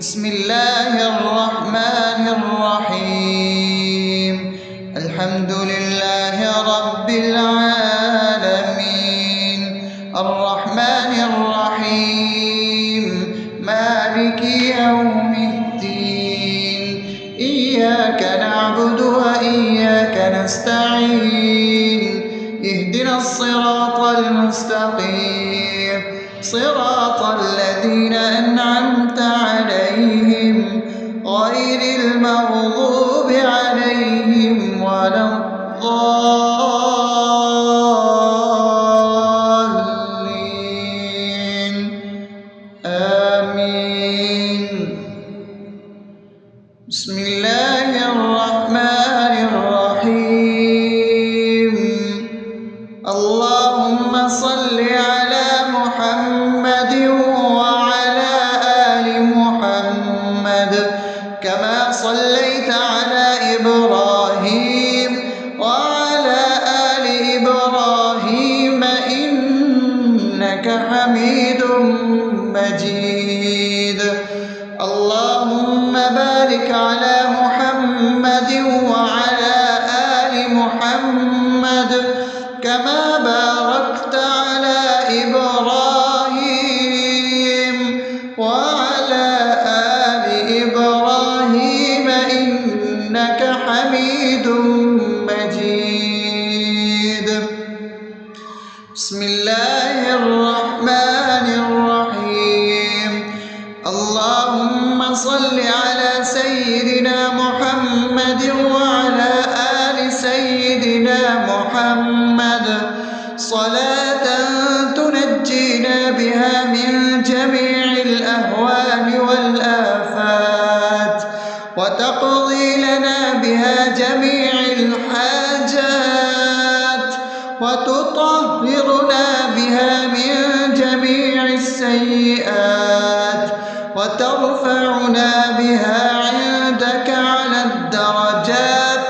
بسم الله الرحمن الرحيم. الحمد لله رب العالمين، الرحمن الرحيم، مالك يوم الدين. إياك نعبد وإياك نستعين، اهدنا الصراط المستقيم، صراط الذين أنعمت عليهم غير المغضوب عليهم ولا الضالين. آمين. بسم الله الرحمن الرحيم. اللهم صل على محمد وعلى آل محمد كما صليت على إبراهيم وعلى آل إبراهيم إنك حميد مجيد. اللهم بارك على محمد وعلى آل محمد كما باركت على إبراهيم وعلى آل إبراهيم إنك حميد مجيد. بسم الله الرحمن الرحيم. اللهم صل على سيدنا محمد وعلى آل سيدنا محمد صلاة تنجينا بها من جميع الأهوال والآفات، وتقضي لنا بها جميع الحاجات، وتطهرنا بها من جميع السيئات، وترفعنا بها عندك على الدرجات،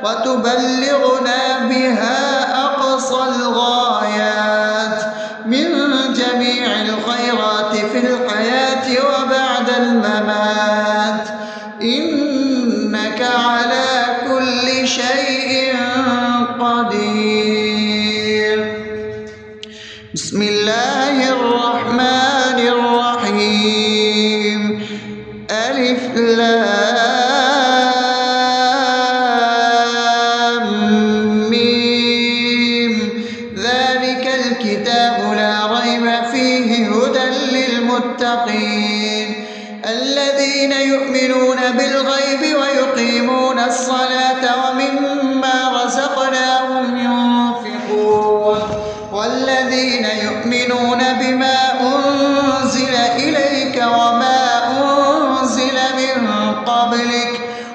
وتبلغنا بها أقصى الغايات من جميع الخيرات في الحياة وبعد الممات، إنك على كل شيء قدير. بسم الله الرحمن الرحيم. ألف لام ميم. ذلك الكتاب لا ريب فيه هدى للمتقين الذين يؤمنون بالغيب ويقيمون الصلاة ومما رزقناهم ينفقون والذين يؤمنون بما أنزل إليك وما أنزل من قبلك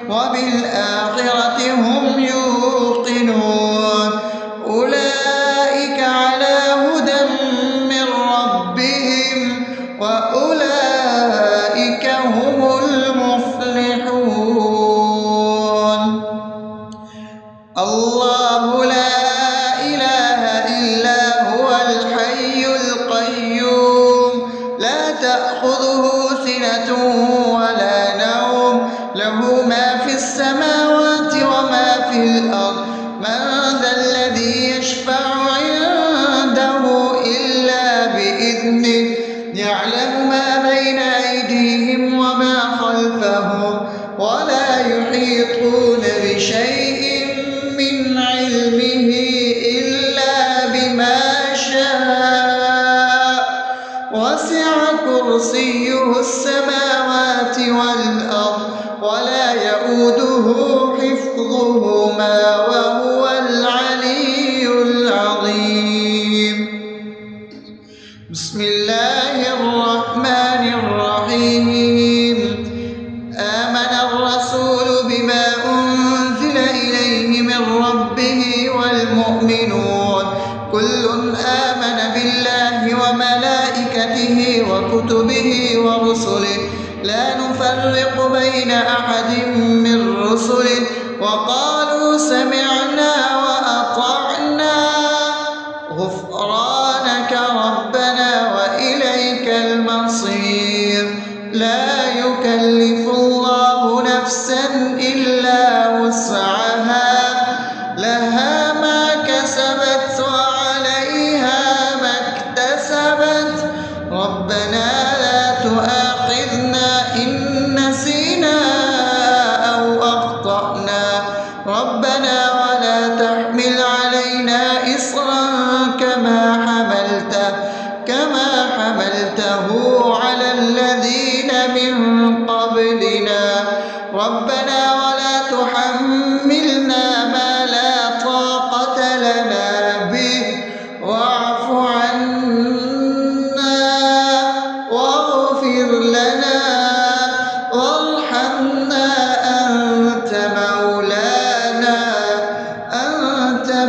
وبالآخرة هم يوقنون أولئك على هدى من ربهم وأولئك هم المفلحون. الله لا إله إلا هو الحي القيوم لا تأخذه سنة ولا نوم له ما في السماوات وما في الأرض. من ذا الذي يشفع عنده إلا بإذنه يعلم ما بين أيديهم وما خلفهم ولا يحيطون بشيء من علمه إلا بما شاء وسع كرسيه السماوات والأرض ولا يؤوده حفظهما وهو العلي العظيم. بسم الله الرحمن الرحيم. آمن الرسول بما أنزل إليه من ربه والمؤمنون كل آمن بالله وملائكته وكتبه ورسله لا نفرق بين أحد من رسله وقالوا سمعنا وأطعنا غفرانك ربنا وإليك المصير. لا يكلف يكلف الله نفسا إلا وسعها لها ما كسبت وعليها ما اكتسبت ربنا لا تؤاخذنا إن نسينا أو أخطأنا ربنا ولا تحمل علينا إصرا كما حملته على الذين من قبلنا ربنا ولا تحملنا ما لا طاقة لنا به واعف عنا واغفر لنا وارحمنا أنت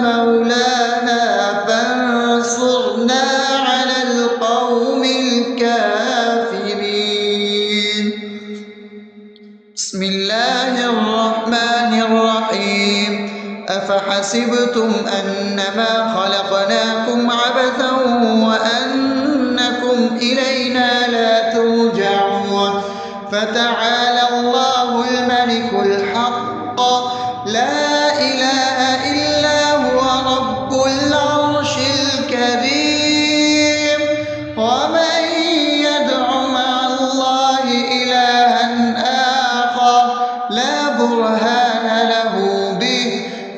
مولانا فانصرنا على القوم الكافرين. بسم الله الرحمن الرحيم أفحسبتم أنما خلقناكم عبثا وأنكم إلينا لا ترجعون فتعالى الله الملك الحق لا إله إلا هو رب العرش الكريم ومن يدع مع الله إلها آخر لا برهان له به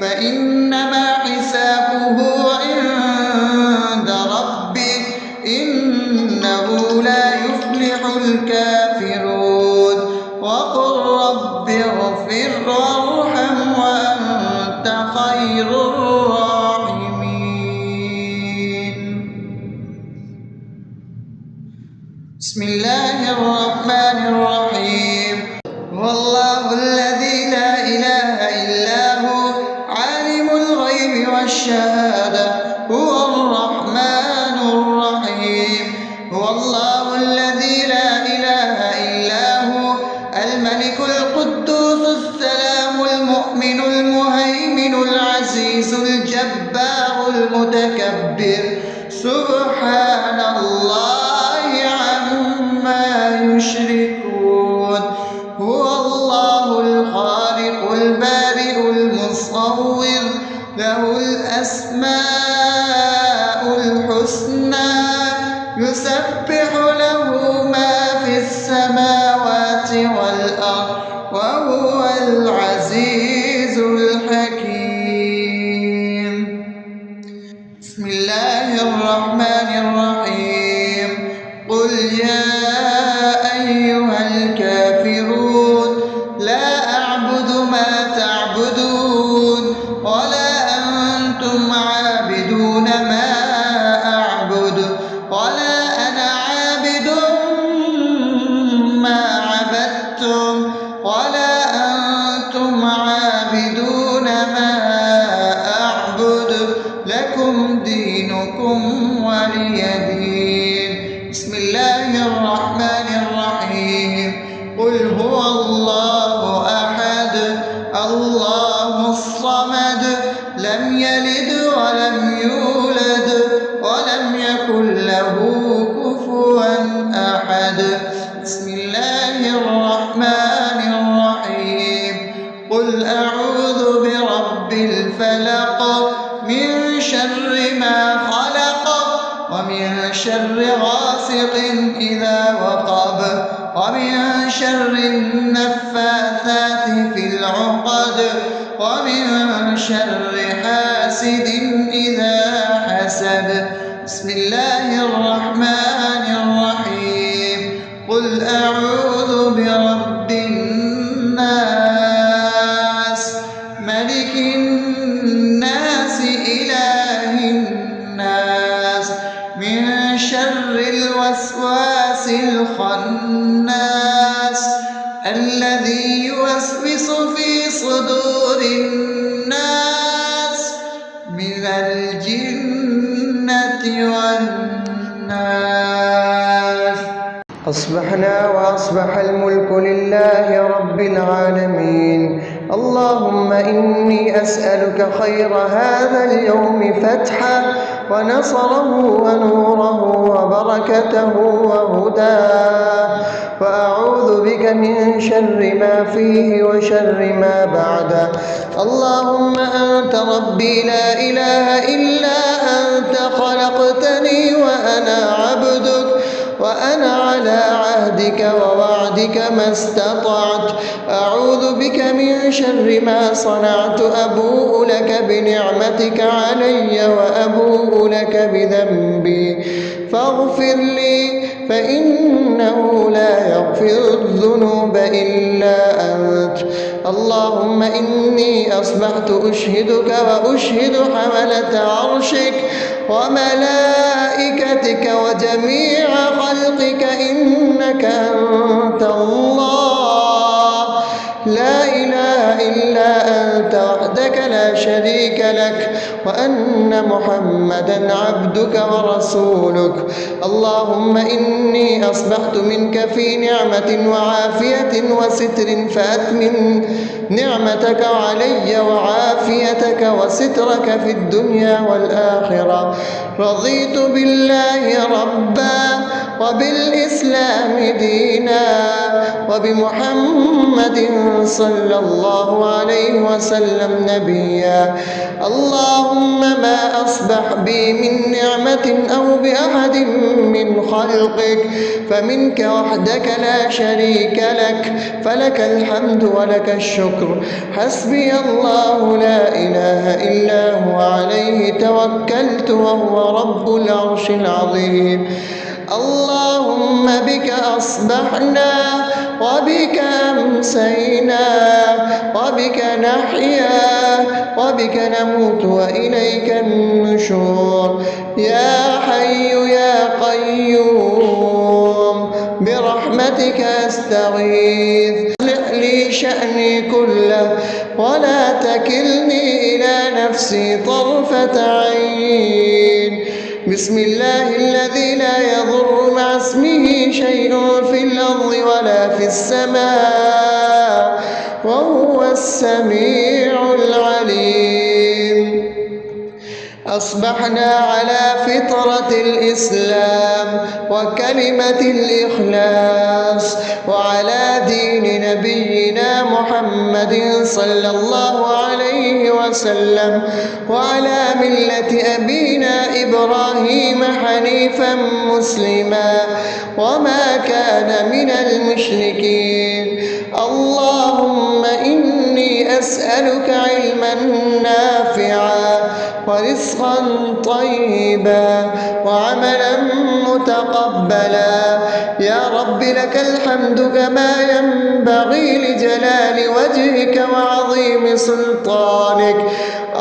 فإنما حسابه عند ربه إنه لا يفلح الكافرون وقل رب اغفر وارحم وأنت خير الراحمين. بسم الله الرحمن الرحيم هو الله الذي لا إله إلا هو عالم الغيب والشهادة هو الرحمن الرحيم هو الله الذي لا إله إلا هو الملك القدوس السلام المؤمن المهيمن العزيز الجبار المتكبر سبحان الله عما يشركون هو الله الخالق البارئ المصور له الأسماء الحسنى يسبح له ما في السماوات والأرض وهو العزيز الحكيم. بسم الله الرحمن الرحيم قل يا أيها الكافرون لا أعبد ما تعبدون ولا أنتم عابدون ما أعبد ولا أنا عابد ما عبدتم ولا أنتم عابدون ما أعبد لكم دينكم ولي دين. بسم الله الرحمن الرحيم قل هو الله أحد الله الصمد لم يلد ولم يولد ولم يكن له كفوا أحد. بسم الله الرحمن الرحيم قل أعوذ برب الفلق من شر ما خلق ومن شر غاسق إذا وقب ومن شر النفاثات في العقد ومن شر حاسد إذا حسد. بسم الله الرحمن الرحيم قل أعوذ برب الناس ملك الناس إله الناس من شر الوسواس الخناس الذي يوسوس في صدور الناس من الجنة والناس. أصبحنا وأصبح الملك لله رب العالمين. اللهم إني أسألك خير هذا اليوم فتحه ونصره ونوره وبركته وهداه، وأعوذ بك من شر ما فيه وشر ما بعده. اللهم أنت ربي لا إله إلا أنت، خلقتني وأنا عبدك، وأنا على عهدك ووعدك ما استطعت. أعوذ بك من شر ما صنعت، أبوء لك بنعمتك علي وأبوء لك بذنبي فاغفر لي، فإنه لا يغفر الذنوب إلا أنت. اللهم إني أصبحت أشهدك وأشهد حملة عرشك وملائكتك وجميع خلقك إنك أنت الله، لا إله إلا أنت وحدك لا شريك لك، وأن محمدا عبدك ورسولك. اللهم إني أصبحت منك في نعمة وعافية وستر، فأتمم نعمتك علي وعافيتك وسترك في الدنيا والآخرة. رضيت بالله ربا وبالإسلام دينا وبمحمد صلى الله عليه وسلم نبيا. اللهم ما أصبح بي من نعمة أو بأحد من خلقك فمنك وحدك لا شريك لك، فلك الحمد ولك الشكر. حسبي الله لا إله إلا هو، عليه توكلت وهو رب العرش العظيم. اللهم بك أصبحنا وبك أمسينا وبك نحيا وبك نموت وإليك النشور. يا حي يا قيوم برحمتك أستغيث، أصلح لي شأني كله ولا تكلني إلى نفسي طرفة عين. بسم الله الذي لا يضر مع اسمه شيء في الأرض ولا في السماء وهو السميع العليم. أصبحنا على فطرة الإسلام وكلمة الإخلاص وعلى دين نبينا محمد صلى الله عليه وسلم وعلى ملة أبينا إبراهيم حنيفا مسلما وما كان من المشركين. اللهم إني أسألك علما نافعا ورزقا طيبا وعملا متقبلا. يا رب لك الحمد كما ينبغي لجلال وجهك وعظيم سلطانك.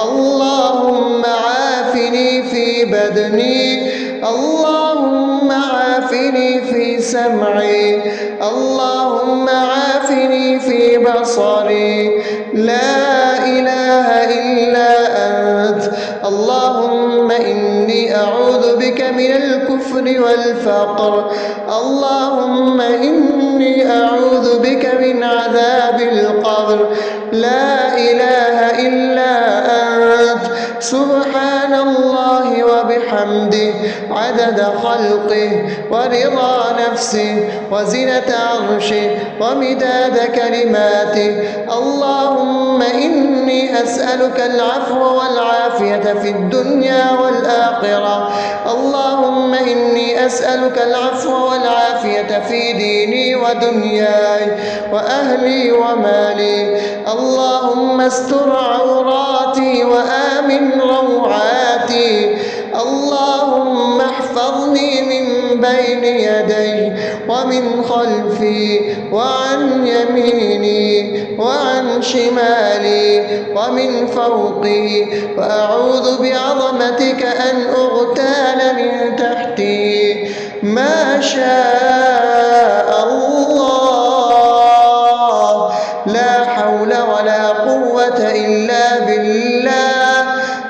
اللهم عافني في بدني، اللهم عافني في سمعي، اللهم عافني في بصري. لا إله إلا أنت. اللهم إني أعوذ بك من الكفر والفقر. اللهم إني أعوذ بك من عذاب القبر. لا إله إلا أنت. سبحان الله وبحمده عدد خلقه ورضا نفسه وزنة عرشه ومداد كلماته. اللهم إني أسألك العفو والعافية في الدنيا والآخرة. اللهم إني أسألك العفو والعافية في ديني ودنياي وأهلي ومالي. اللهم استر عوراتي وآمن روعاتي. اللهم احفظني من بين يدي ومن خلفي وعن يميني وعن شمالي ومن فوقي، وأعوذ بعظمتك أن أغتال من تحتي. ما شاء الله، لا حول ولا قوة إلا بالله.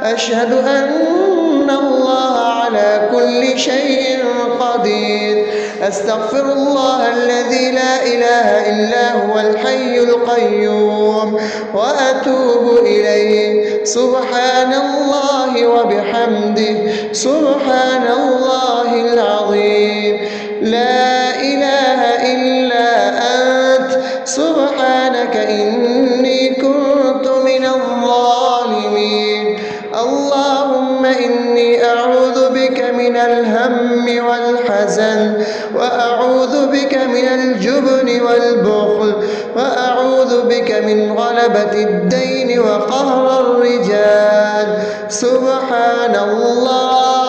أشهد أن الله على كل شيء قدير. أستغفر الله الذي لا إله إلا هو الحي القيوم وأتوب إليه. سبحان الله وبحمده سبحان الله العظيم. لا إله إلا أنت سبحانك إني كنت من الظالمين. اللهم إني أعوذ بك من الهم والحزن، وأعوذ بك من الجبن والبخل، وأعوذ بك من غلبة الدين وقهر الرجال. سبحان الله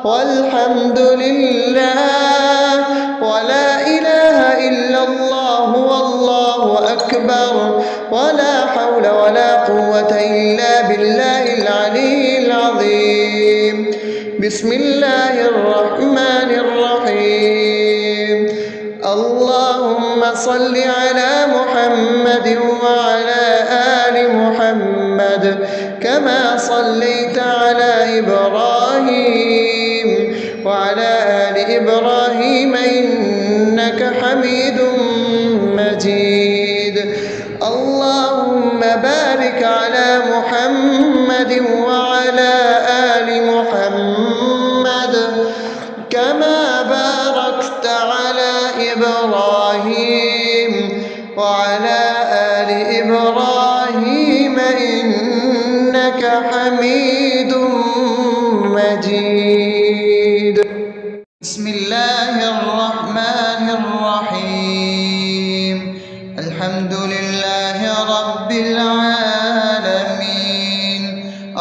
والحمد لله ولا إله إلا الله والله أكبر ولا حول ولا قوة إلا بالله العلي العظيم. بسم الله الرحمن الرحيم. اللهم صل على محمد وعلى آل محمد كما صليت على إبراهيم وعلى آل إبراهيم إنك حميد مجيد. اللهم بارك على محمد وعلى آل محمد كما باركت على إبراهيم وعلى آل إبراهيم إنك حميد مجيد. بسم الله الرحمن الرحيم. الحمد لله رب العالمين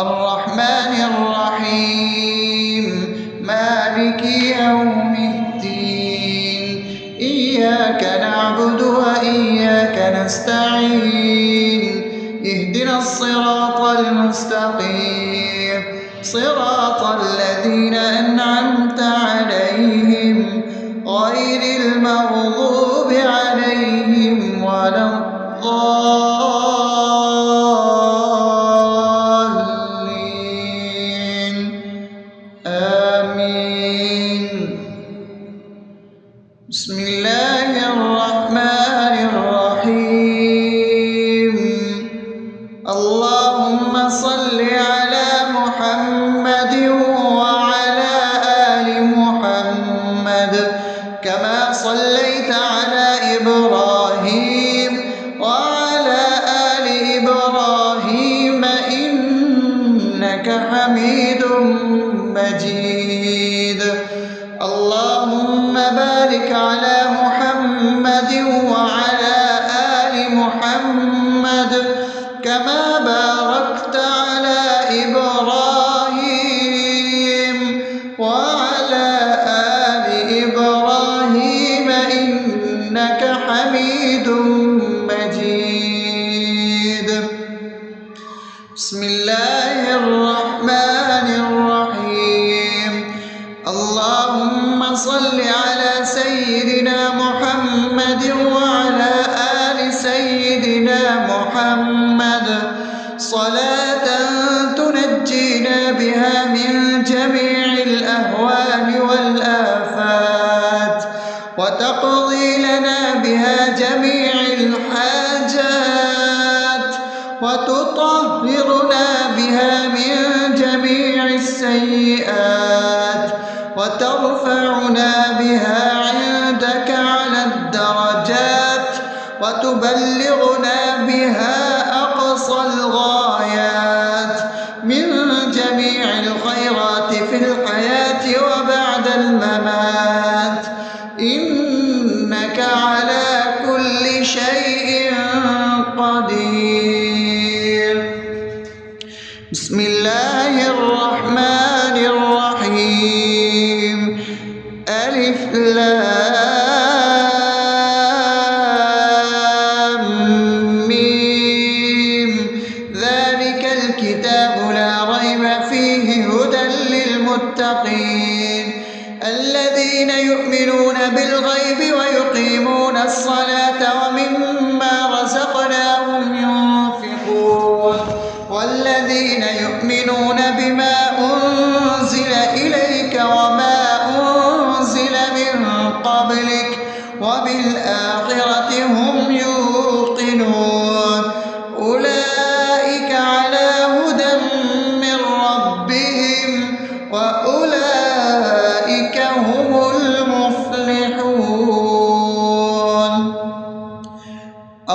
الرحمن الرحيم مالك يوم الدين. إياك نعبد وإياك نستعين. اهدنا الصراط المستقيم صراط الذين أنعمت عليهم غير المغضوب عليهم ولا الضالين. آمين. بسم الله الرحمن الرحيم. اللهم صل على محمد وعلى آل محمد كما صليت على إبراهيم وعلى آل إبراهيم إنك حميد مجيد. اللهم بارك على محمد وعلى آل محمد كما باركت على إبراهيم وعلى آل إبراهيم إنك حميد مجيد. بسم الله الرحمن الرحيم. اللهم صل على سيدنا محمد وعلى آل سيدنا محمد صلاة تنجينا بها من جميع الأهوال والآفات وتقضي لنا بها جميع الحاجات وتطهرنا بها من جميع السيئات وترفعنا بها عندك على الدرجات وتبلغنا بها أقصى الغايات من جميع الخيرات في الحياة وبعد الممات إنك على كل شيء قدير. بسم الله الرحمن الرحيم. ألف لام ميم. ذلك الكتاب لا ريب فيه هدى للمتقين الذين يؤمنون بالغيب ويقيمون الصلاة ومما رزقناهم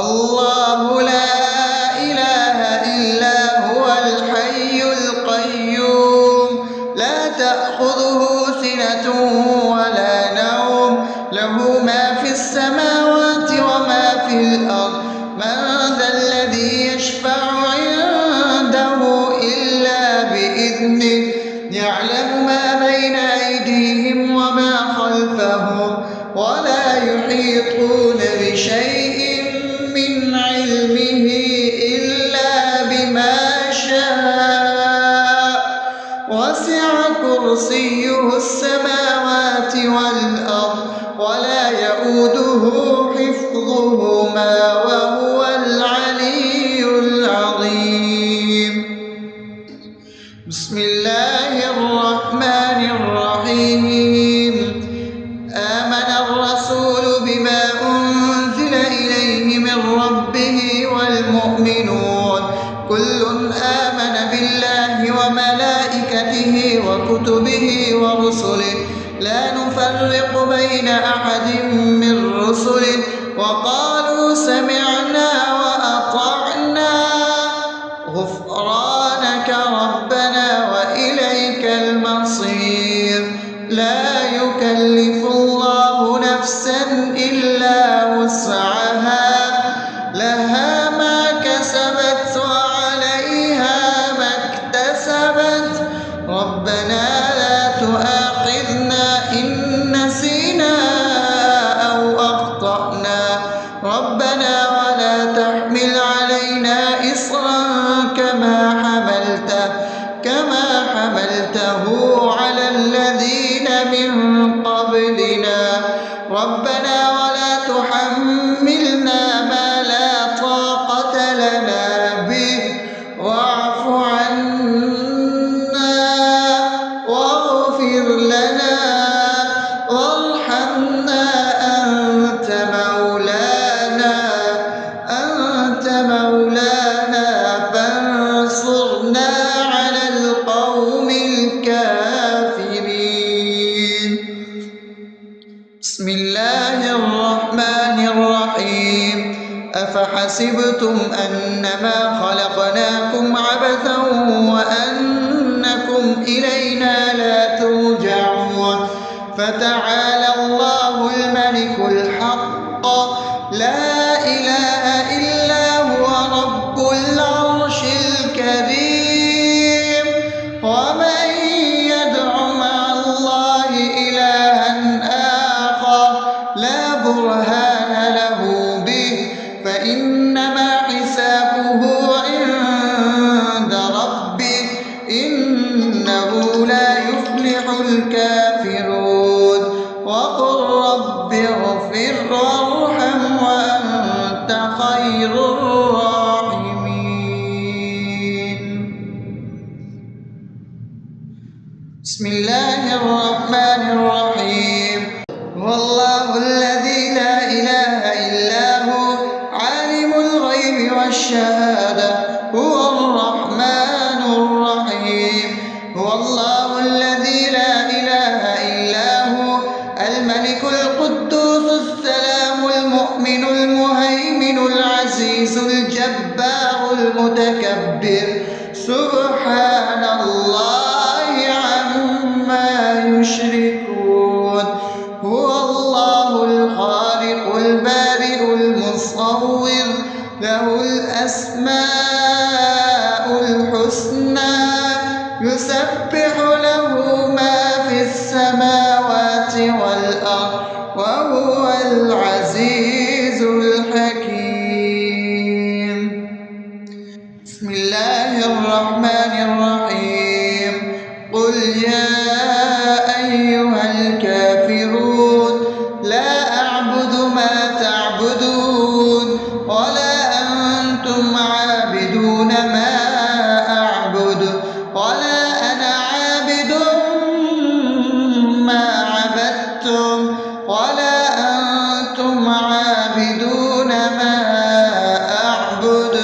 الله لا إله إلا هو الحي القيوم لا تأخذه سنة ولا نوم له ما في السماوات وما في الأرض من ذا الذي يشفع عنده إلا بإذنه يعلم ما بين أيديهم وما خلفهم ولا يحيطون بشيء من علمه إلا بما شاء وسع كرسيه السماوات والأرض ولا يئوده حفظهما وهو العلي العظيم بسم الله الرحمن الرحيم آمن الرسول بما أنزل إليه من ربه والمؤمنون كل آمن بالله وملائكته وكتبه ورسله لا نفرق بين أحد من رسله وقالوا سمعنا وأطعنا غفرانك ربنا وإليك المصير لا يكلف الله نفسا إلا وسعها لها ما كسبت وعليها ما اكتسبت ربنا لا تؤاخذنا إن نسينا أو أخطأنا ربنا ولا تحمل علينا إصرا كما حملته على الذين من قبلنا ربنا ولا تحملنا ما لا طاقة لنا به واعف عنا واغفر لنا وارحمنا أنت مولانا فانصرنا على القوم الكافرين بسم الله الرحمن الرحيم أفحسبتم أنما خلقناكم عبثا وأنكم إلينا لا ترجعون فتعالى الله الملك الحق لا إله إلا هو رب العرش الكريم ومن يدع مع الله إلها آخر لا برهان له به فإنما حسابه عند ربه إنه لا يفلح الكافرون وقل رب اغفر وارحم وأنت خير الراحمين بسم الله الرحمن الرحيم هو الله الذي لا إله إلا هو عالم الغيب والشهادة هو الرحمن الرحيم هو الله الذي لا إله إلا هو الملك القدوس السلام المؤمن المهيمن العزيز الجبار المتكبر سبحان الله عما يشركون هو الله الخالق البارئ المصور له الأسماء الحسنى يسبح له ما في السماوات والأرض وهو العزيز الحكيم بسم الله الرحمن الرحيم قل يا أيها الكافرون لا أعبد ما تعبدون ولا أنتم عابدون ما أعبد ولا أنا عابد ما عبدتم ولا أنتم عابدون ما أعبد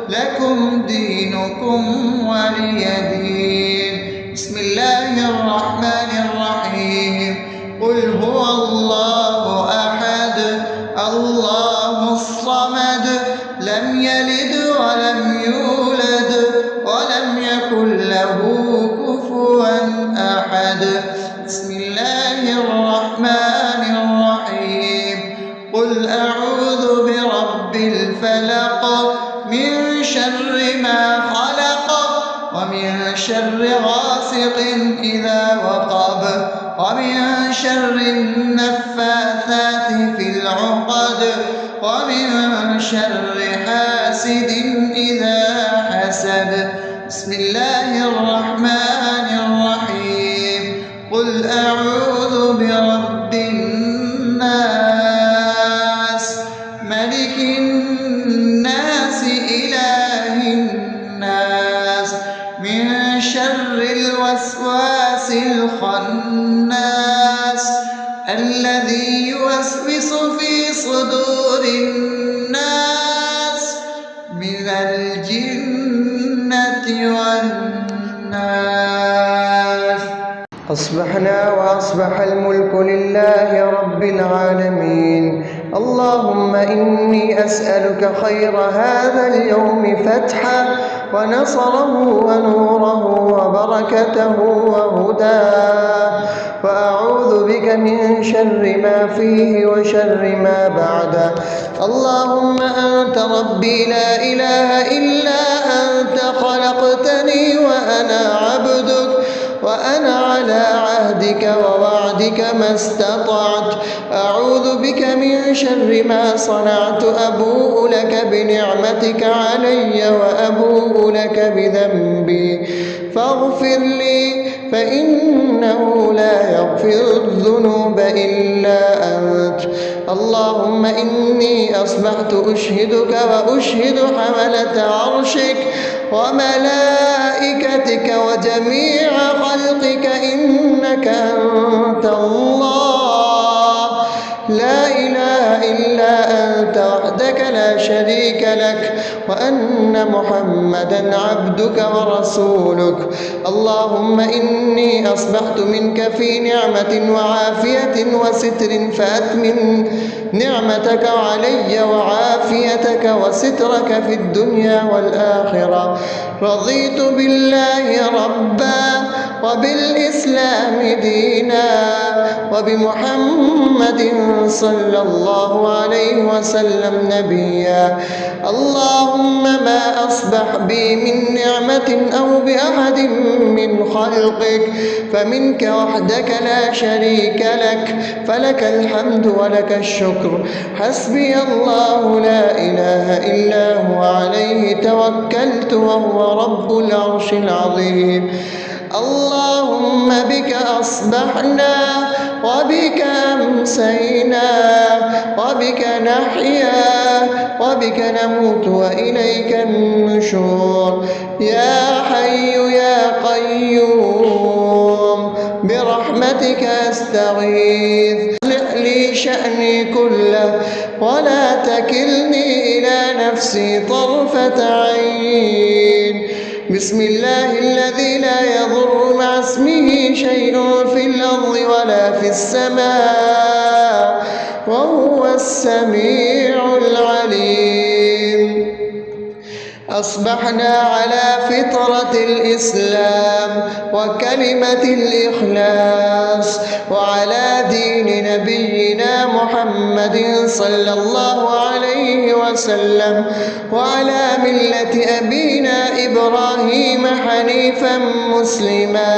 لكم دينكم ولي دين بسم الله الرحمن الرحيم قل هو الله أحد الله الصمد لم يلد ولم يولد ولم يكن له كفوا أحد. بسم الله الرحمن الرحيم. قل أعوذ برب الفلق من شر ما خلق ومن شر غاسق إذا وقب ومن شر النفاثات في العقد ومن شر حاسد إذا حسد. بسم الله الرحمن الرحيم. قل أعوذ برب الناس ملك الناس إله الناس من شر الوسواس الخناس الذي يوسوس في صدور الناس من الجنة والناس. أصبحنا وأصبح الملك لله رب العالمين. اللهم إني أسألك خير هذا اليوم فتحه ونصره ونوره وبركته وهداه، وأعوذ بك من شر ما فيه وشر ما بعده. اللهم أنت ربي لا إله إلا أنت، خلقتني وأنا عبدك وأنا على عهدك ووعدك ما استطعت. أعوذ بك من شر ما صنعت. أبوء لك بنعمتك علي وأبوء لك بذنبي فاغفر لي، فإنه لا يغفر الذنوب إلا أنت. اللهم إني أصبحت أشهدك وأشهد حملة عرشك وملائكتك وجميع خلقك إنك أنت الله لا إله إلا أنت وحدك لا شريك لك، وأن محمدا عبدك ورسولك. اللهم إني أصبحت منك في نعمة وعافية وستر، فأتمم نعمتك علي وعافيتك وسترك في الدنيا والآخرة. رضيت بالله ربا وبالإسلام دينا وبمحمد صلى الله عليه وسلم نبيا. اللهم ما أصبح بي من نعمة أو بأحد من خلقك فمنك وحدك لا شريك لك، فلك الحمد ولك الشكر. حسبي الله لا إله إلا هو عليه توكلت وهو رب العرش العظيم. اللهم بك أصبحنا وبك أمسينا وبك نحيا وبك نموت وإليك النشور. يا حي يا قيوم برحمتك أستغيث. أصلح لي شأني كله ولا تكلني إلى نفسي طرفة عين. بسم الله الذي لا يضر مع اسمه شيء في الأرض ولا في السماء وهو السميع العليم. أصبحنا على فطرة الإسلام وكلمة الإخلاص وعلى دين نبينا محمد صلى الله عليه وسلم وعلى ملة أبينا إبراهيم حنيفا مسلما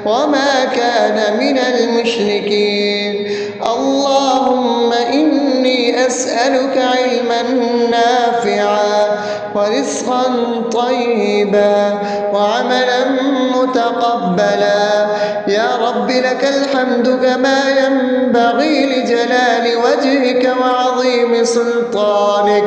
وما كان من المشركين. اللهم إني أسألك علما نافعا ورزقا طيبا وعملا متقبلا. يا رب لك الحمد كما ينبغي لجلال وجهك وعظيم سلطانك.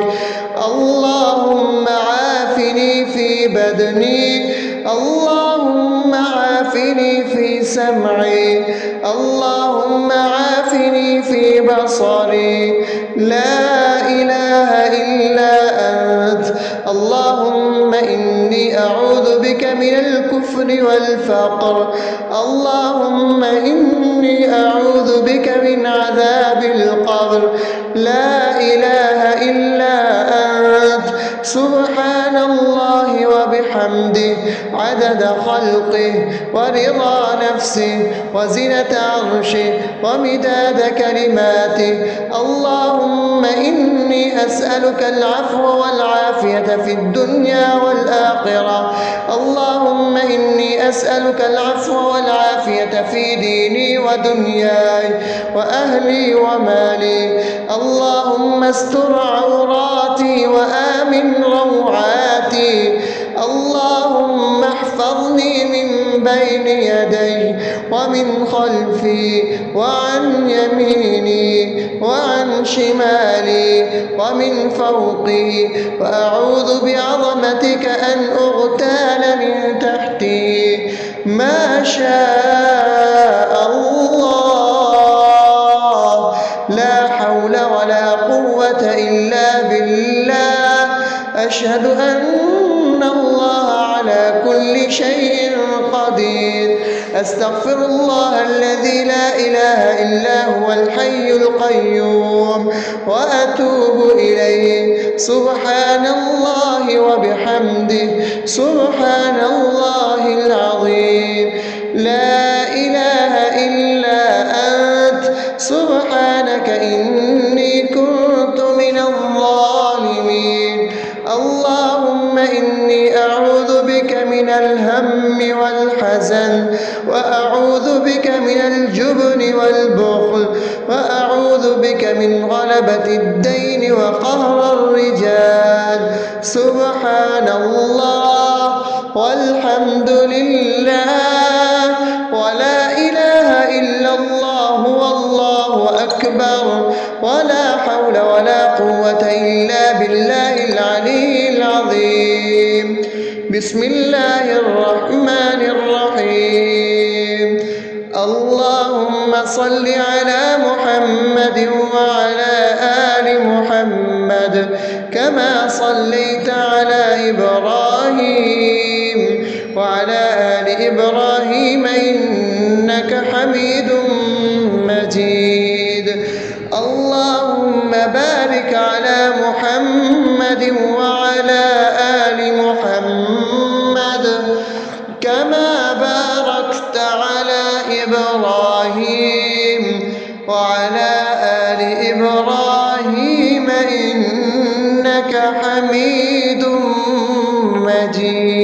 اللهم عافني في بدني، اللهم عافني في سمعي، اللهم عافني في بصري. لا إله إلا أنت. اللهم إني أعوذ بك من الكفر والفقر. اللهم إني أعوذ بك من عذاب القبر. لا إله إلا أنت. سبحان الله وبحمده عدد خلقه ورضا نفسه وزنة عرشه ومداد كلماته. اللهم إني أسألك العفو والعافية في الدنيا والآخرة. اللهم إني أسألك العفو والعافية في ديني ودنياي وأهلي ومالي. اللهم استر عوراتي وآمن روعاتي. اللهم احفظني من بين يدي ومن خلفي وعن يميني وعن شمالي ومن فوقي، وأعوذ بعظمتك أن أغتال من تحتي. ما شاء الله، لا حول ولا قوة إلا بالله. أشهد أن الله على كل شيء قدير. أستغفر الله الذي لا إله إلا هو الحي القيوم وأتوب إليه. سبحان الله وبحمده سبحان الله العظيم. لا إله إلا أنت سبحانك إني كنت من الظالمين. اللهم إني أعوذ بك من الهم والحزن، وأعوذ بك من الجبن والبخل، وأعوذ بك من غلبة الدين وقهر الرجال. سبحان الله والحمد لله ولا إله إلا الله والله أكبر، ولا حول ولا قوة إلا بالله العلي العظيم. بسم الله الرحمن الرحيم. اللهم صل على محمد وعلى آل محمد كما صليت على إبراهيم وعلى آل إبراهيم إنك حميد مجيد. اللهم بارك على محمد وعلى آل محمد كما باركت على إبراهيم وعلى آل إبراهيم إنك حميد مجيد.